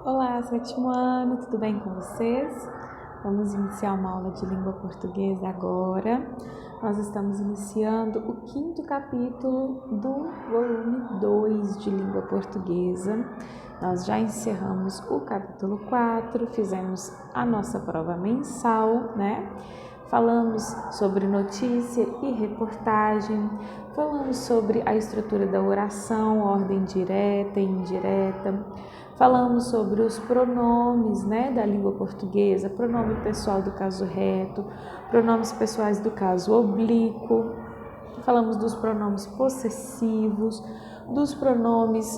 Olá, sétimo ano, tudo bem com vocês? Vamos iniciar uma aula de língua portuguesa agora. Nós estamos iniciando o 5º capítulo do volume 2 de língua portuguesa. Nós já encerramos o capítulo 4, fizemos a nossa prova mensal, né? Falamos sobre notícia e reportagem, falamos sobre a estrutura da oração, ordem direta e indireta, falamos sobre os pronomes, né, da língua portuguesa, pronome pessoal do caso reto, pronomes pessoais do caso oblíquo, falamos dos pronomes possessivos, dos pronomes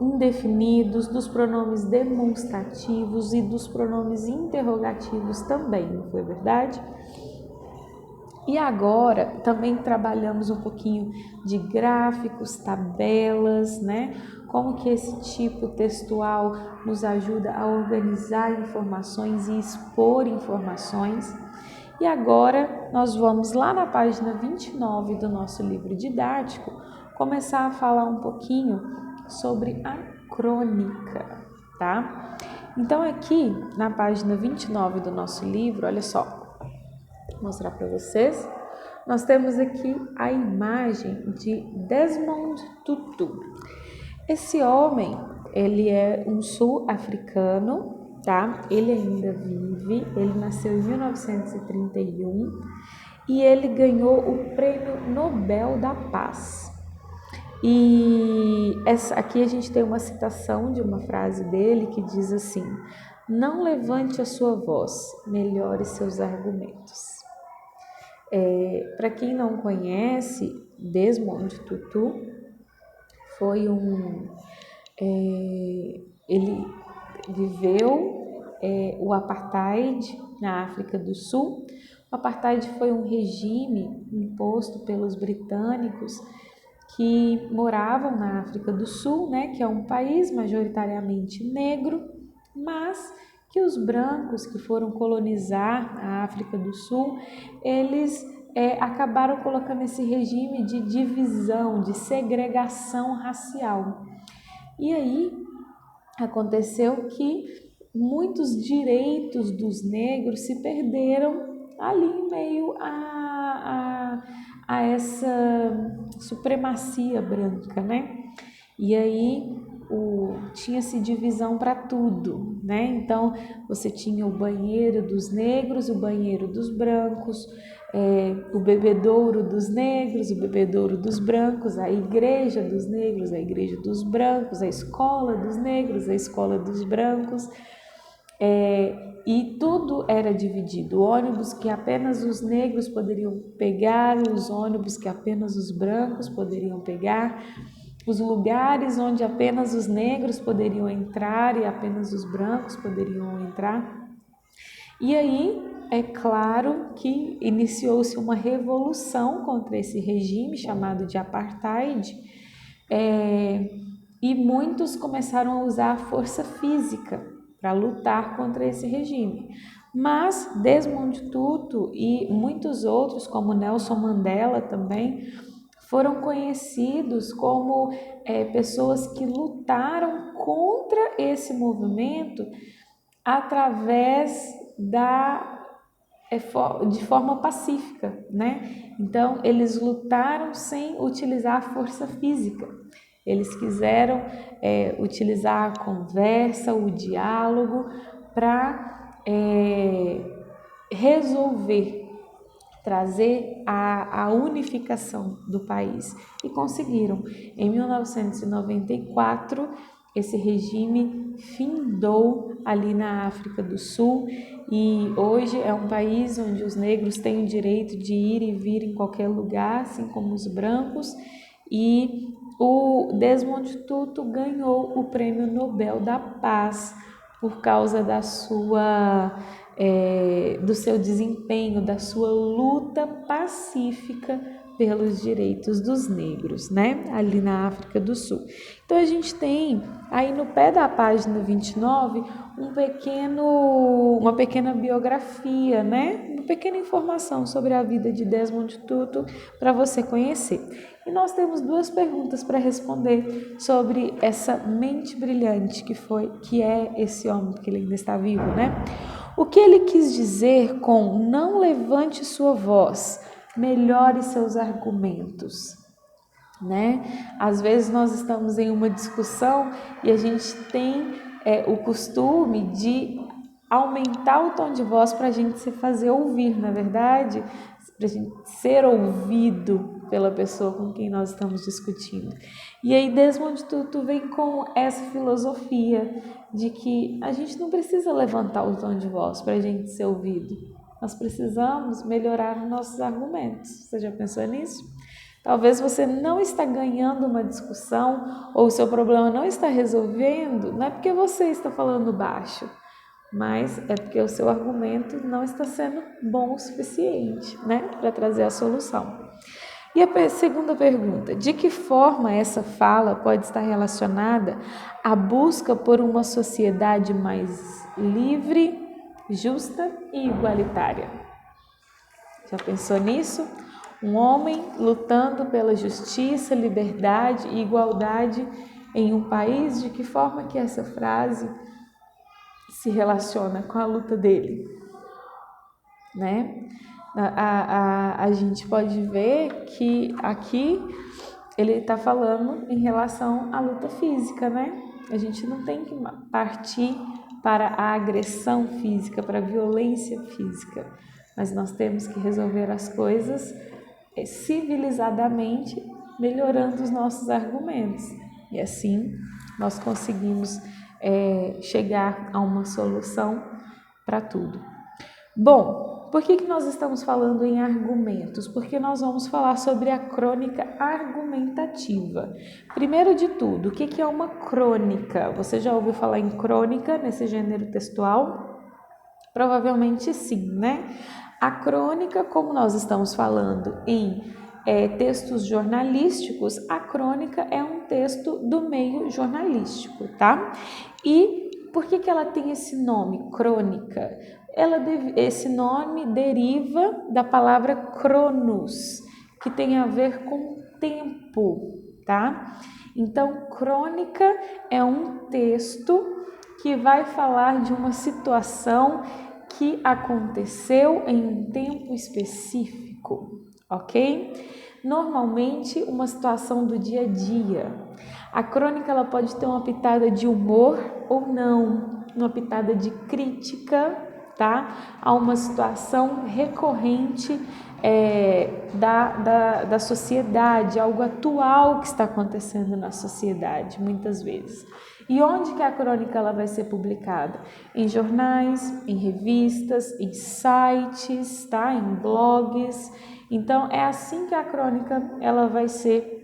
indefinidos, dos pronomes demonstrativos e dos pronomes interrogativos também, não foi verdade? E agora também trabalhamos um pouquinho de gráficos, tabelas, né? Como que esse tipo textual nos ajuda a organizar informações e expor informações. E agora nós vamos lá na página 29 do nosso livro didático começar a falar um pouquinho sobre a crônica, tá? Então aqui na página 29 do nosso livro, olha só, vou mostrar para vocês, nós temos aqui a imagem de Desmond Tutu. Esse homem, ele é um sul-africano, tá? Ele ainda vive, ele nasceu em 1931 e ele ganhou o Prêmio Nobel da Paz. E aqui a gente tem uma citação de uma frase dele que diz assim: não levante a sua voz, melhore seus argumentos. Para quem não conhece, Desmond Tutu foi ele viveu o apartheid na África do Sul. O apartheid foi um regime imposto pelos britânicos que moravam na África do Sul, né, que é um país majoritariamente negro, mas que os brancos que foram colonizar a África do Sul, eles acabaram colocando esse regime de divisão, de segregação racial. E aí aconteceu que muitos direitos dos negros se perderam ali em meio a essa supremacia branca, né? E aí tinha-se divisão para tudo, né? Então você tinha o banheiro dos negros, o banheiro dos brancos, o bebedouro dos negros, o bebedouro dos brancos, a igreja dos negros, a igreja dos brancos, a escola dos negros, a escola dos brancos. E tudo era dividido, ônibus que apenas os negros poderiam pegar, os ônibus que apenas os brancos poderiam pegar, os lugares onde apenas os negros poderiam entrar e apenas os brancos poderiam entrar. E aí, é claro que iniciou-se uma revolução contra esse regime chamado de apartheid, e muitos começaram a usar a força física para lutar contra esse regime. Mas Desmond Tutu e muitos outros, como Nelson Mandela também, foram conhecidos como pessoas que lutaram contra esse movimento através de forma pacífica, né? Então, eles lutaram sem utilizar a força física. Eles quiseram utilizar a conversa, o diálogo para resolver, trazer a unificação do país. E conseguiram. Em 1994, esse regime findou ali na África do Sul e hoje é um país onde os negros têm o direito de ir e vir em qualquer lugar, assim como os brancos, e o Desmond Tutu ganhou o Prêmio Nobel da Paz por causa do seu desempenho, da sua luta pacífica pelos direitos dos negros, né? Ali na África do Sul. Então a gente tem aí no pé da página 29 uma pequena biografia, né? Uma pequena informação sobre a vida de Desmond Tutu para você conhecer. E nós temos duas perguntas para responder sobre essa mente brilhante que é esse homem, porque ele ainda está vivo, né? O que ele quis dizer com não levante sua voz, melhore seus argumentos, né? Às vezes nós estamos em uma discussão e a gente tem o costume de aumentar o tom de voz para a gente se fazer ouvir, na verdade, para a gente ser ouvido pela pessoa com quem nós estamos discutindo. E aí Desmond Tutu vem com essa filosofia de que a gente não precisa levantar o tom de voz para a gente ser ouvido. Nós precisamos melhorar os nossos argumentos. Você já pensou nisso? Talvez você não está ganhando uma discussão ou o seu problema não está resolvendo, não é porque você está falando baixo, mas é porque o seu argumento não está sendo bom o suficiente, né, para trazer a solução. E a segunda pergunta, de que forma essa fala pode estar relacionada à busca por uma sociedade mais livre, justa e igualitária? Já pensou nisso? Um homem lutando pela justiça, liberdade e igualdade em um país, de que forma que essa frase se relaciona com a luta dele, né? A gente pode ver que aqui ele está falando em relação à luta física, né? A gente não tem que partir para a agressão física, para a violência física, mas nós temos que resolver as coisas civilizadamente, melhorando os nossos argumentos. E assim nós conseguimos chegar a uma solução para tudo. Bom, por que nós estamos falando em argumentos? Porque nós vamos falar sobre a crônica argumentativa. Primeiro de tudo, o que é uma crônica? Você já ouviu falar em crônica nesse gênero textual? Provavelmente sim, né? A crônica, como nós estamos falando em textos jornalísticos, a crônica é um texto do meio jornalístico, tá? E por que ela tem esse nome, crônica? Esse nome deriva da palavra cronos, que tem a ver com tempo, tá? Então, crônica é um texto que vai falar de uma situação que aconteceu em um tempo específico, ok? Normalmente, uma situação do dia a dia. A crônica ela pode ter uma pitada de humor ou não, uma pitada de crítica, tá? A uma situação recorrente da sociedade, algo atual que está acontecendo na sociedade, muitas vezes. E onde que a crônica ela vai ser publicada? Em jornais, em revistas, em sites, tá? Em blogs. Então, é assim que a crônica ela vai ser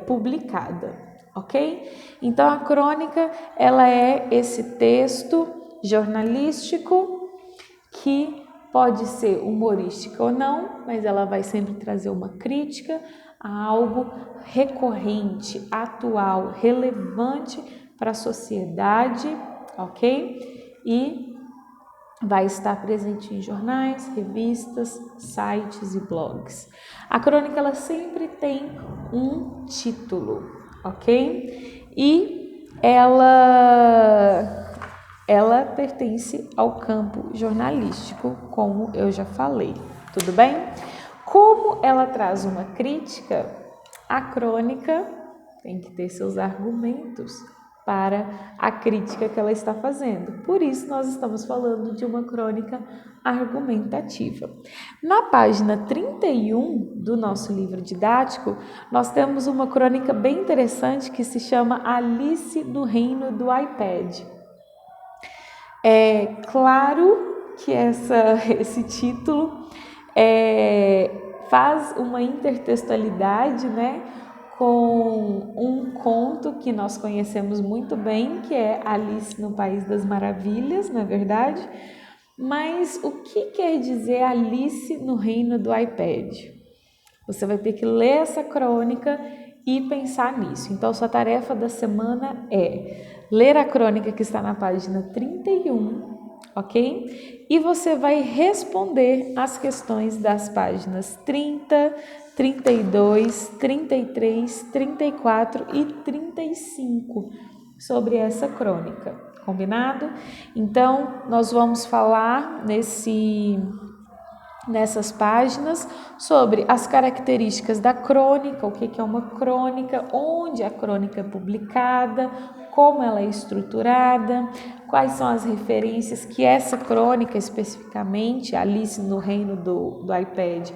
publicada, ok? Então, a crônica ela é esse texto jornalístico que pode ser humorística ou não, mas ela vai sempre trazer uma crítica a algo recorrente, atual, relevante para a sociedade, ok? E vai estar presente em jornais, revistas, sites e blogs. A crônica ela sempre tem um título, ok? E ela pertence ao campo jornalístico, como eu já falei, tudo bem? Como ela traz uma crítica, a crônica tem que ter seus argumentos para a crítica que ela está fazendo. Por isso, nós estamos falando de uma crônica argumentativa. Na página 31 do nosso livro didático, nós temos uma crônica bem interessante que se chama Alice no Reino do iPad. É claro que esse título faz uma intertextualidade, né, com um conto que nós conhecemos muito bem, que é Alice no País das Maravilhas, não é verdade? Mas o que quer dizer Alice no Reino do iPad? Você vai ter que ler essa crônica e pensar nisso. Então, sua tarefa da semana é ler a crônica que está na página 31, ok? E você vai responder as questões das páginas 30, 32, 33, 34 e 35 sobre essa crônica, combinado? Então, nós vamos falar nessas páginas sobre as características da crônica, o que é uma crônica, onde a crônica é publicada, como ela é estruturada, quais são as referências que essa crônica especificamente, Alice no Reino do iPad,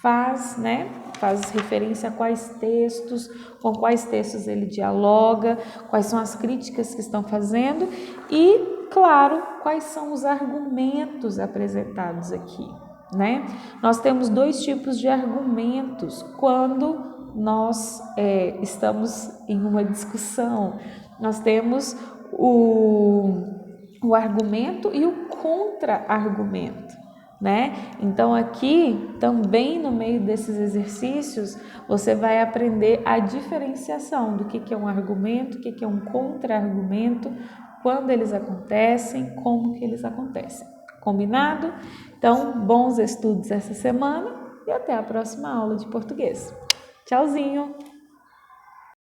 faz, né? Faz referência a quais textos, com quais textos ele dialoga, quais são as críticas que estão fazendo e, claro, quais são os argumentos apresentados aqui, né? Nós temos dois tipos de argumentos quando nós estamos em uma discussão. Nós temos o argumento e o contra-argumento, né? Então aqui também no meio desses exercícios você vai aprender a diferenciação do que é um argumento, o que é um contra-argumento, quando eles acontecem, como que eles acontecem. Combinado? Então, bons estudos essa semana e até a próxima aula de português. Tchauzinho!